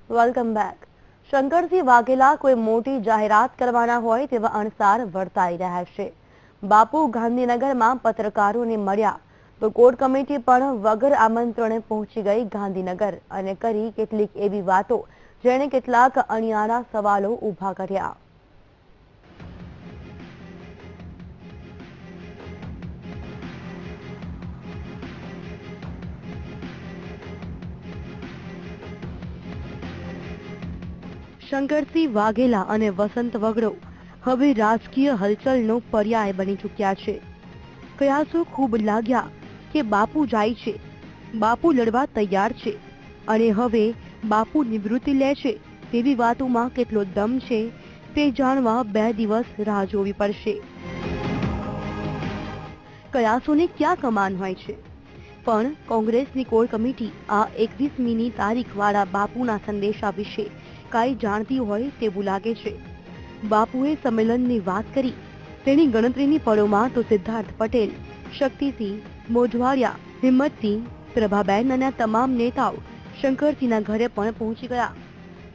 Welcome back. Shankarsinh Vaghela કોઈ મોટી જાહેરાત કરવાના હોય તેવા અણસાર વર્તાઈ રહ્યા છે। બાપુ ગાંધીનગરમાં પત્રકારોને મળ્યા તો કોર કમિટી પણ વગર આમંત્રણે પહોંચી ગઈ ગાંધીનગર અને કરી કેટલીક એવી વાતો જેણે કેટલાક અણિયાળા સવાલો ઊભા કર્યા। શંકરસિંહ વાઘેલા અને વસંત વગડો હવે રાજકીય હલચલનો પર્યાય બની ચૂક્યા છે। કયાસો ખૂબ લાગ્યા કે બાપુ જાય છે, બાપુ લડવા તૈયાર છે અને હવે બાપુ નિવૃત્તિ લે છે તેવી વાતોમાં કેટલો દમ છે તે જાણવા 2 દિવસ રાહ જોવી પડશે। કયાસોને ક્યાં કમાન હોય છે, પણ કોંગ્રેસની કોર કમિટી આ 21મીની તારીખવાળા બાપુના સંદેશા વિશે કાંઈ જાણતી હોય તેવું લાગે છે। બાપુએ સંમેલનની વાત કરી તેની ગણતરીની પળોમાં તો સિદ્ધાર્થ પટેલ, શક્તિસિંહ, મોઢવાડિયા, હિંમતસિંહ, પ્રભાબેન અને તમામ નેતાઓ શંકરસિંહના ઘરે પણ પહોંચી ગયા।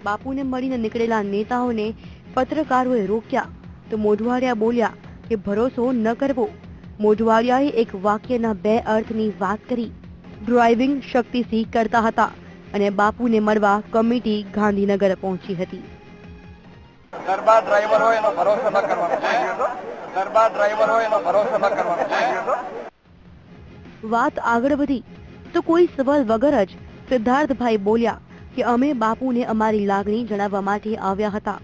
બાપુને મળીને નીકળેલા નેતાઓને પત્રકારોએ રોક્યા તો મોઢવાડિયા બોલ્યા કે ભરોસો ન કરવો। મોઢવાડિયાએ એક વાક્યના 2 અર્થની વાત કરી। ડ્રાઇવિંગ શક્તિસિંહ કરતા હતા અને બાપુને મળવા કમિટી ગાંધીનગર પહોંચી હતી। ગરબા ડ્રાઈવર હોય એનો ભરોસો ન કરવાનો। ગરબા ડ્રાઈવર હોય એનો ભરોસો ન કરવાનો। વાત આગળ વધી તો કોઈ સવાલ વગર જ સિદ્ધાર્થભાઈ બોલ્યા કે અમે બાપુને અમારી લાગણી જણાવવા માટે આવ્યા હતા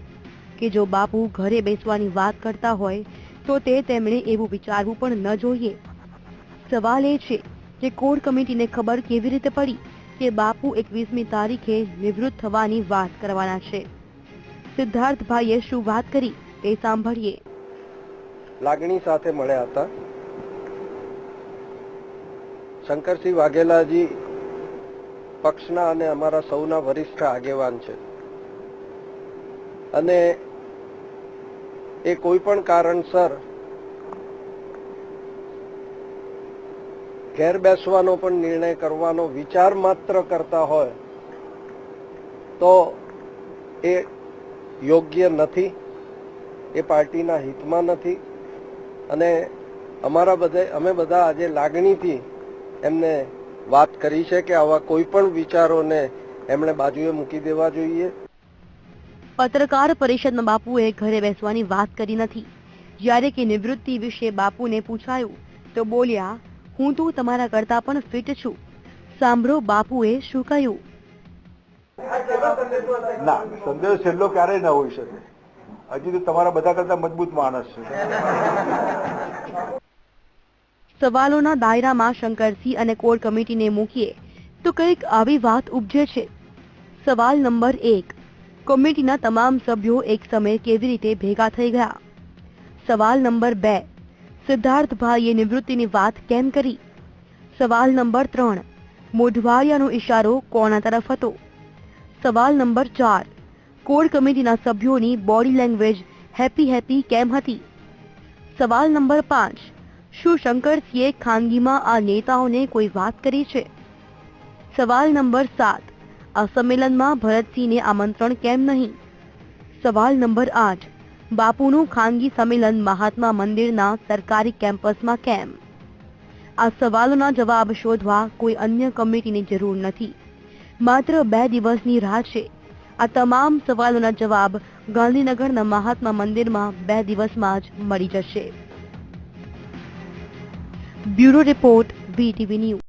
કે જો બાપુ ઘરે બેસવાની વાત કરતા હોય તો તેમણે એવું વિચારવું પણ ન જોઈએ। સવાલ એ છે કે કોર કમિટીને ખબર કેવી રીતે પડી કે બાપુ 21મી તારીખે નિવૃત્ત થવાની વાત કરવાના છે। સિદ્ધાર્થભાઈએ શું વાત કરી તે સાંભળીએ। લાગણી સાથે મળ્યા હતા। શંકરસિંહ વાઘેલાજી પક્ષના અને અમારા સૌના વરિષ્ઠ આગેવાન છે અને એ કોઈ પણ કારણસર ઘેર બેસવાનો પણ નિર્ણય કરવાનો વિચાર માત્ર કરતા હોય તો એ યોગ્ય નથી, એ પાર્ટીના હિતમાં નથી અને અમે બધા આજે લાગણીથી એમને વાત કરી છે કે આવા કોઈ પણ વિચારોને એમણે બાજુએ મૂકી દેવા જોઈએ। પત્રકાર પરિષદમાં બાપુએ ઘરે બેસવાની વાત કરી નથી। જ્યારે કે નિવૃત્તિ વિશે બાપુને પૂછાયું તો બોલ્યા, હું તો તમારા કરતા પણ ફિટ છું। સાંભળો બાપુએ શું કહ્યું। ના, સંદેશ છેલ્લો ક્યારેય ન હોઈ શકે। હજી તો તમારા બધા કરતા મજબૂત માણસ છે। સવાલોના દાયરામાં શંકરસિંહ અને કોર કમિટીને મૂકીએ તો કંઈક આવી વાત ઉપજે છે। સવાલ નંબર 1, કમિટીના તમામ સભ્યો એક સમયે કેવી રીતે ભેગા થઈ ગયા। સવાલ નંબર 2, સિદ્ધાર્થભાઈએ નિવૃત્તિની વાત કેમ કરી। સવાલ નંબર 3, મોઢવાડિયાનો ઇશારો કોના તરફ હતો। સવાલ નંબર 4, કોર કમિટીના સભ્યોની બોડી લેંગ્વેજ હેપી કેમ હતી। સવાલ નંબર 5, શું શંકરસિંહે ખાનગીમાં આ નેતાઓને કોઈ વાત કરી છે। સવાલ નંબર 7, આ સંમેલનમાં ભરતસિંહને આમંત્રણ કેમ નહીં। સવાલ નંબર 8, બાપુનું ખાનગી સંમેલન મહાત્મા મંદિરના સરકારી કેમ્પસમાં કેમ। આ સવાલોના જવાબ શોધવા કોઈ અન્ય કમિટીની જરૂર નથી। માત્ર 2 દિવસની રાહ છે। આ તમામ સવાલોના જવાબ ગાંધીનગરના મહાત્મા મંદિરમાં 2 દિવસમાં જ મળી જશે। Bureau report, VTV news.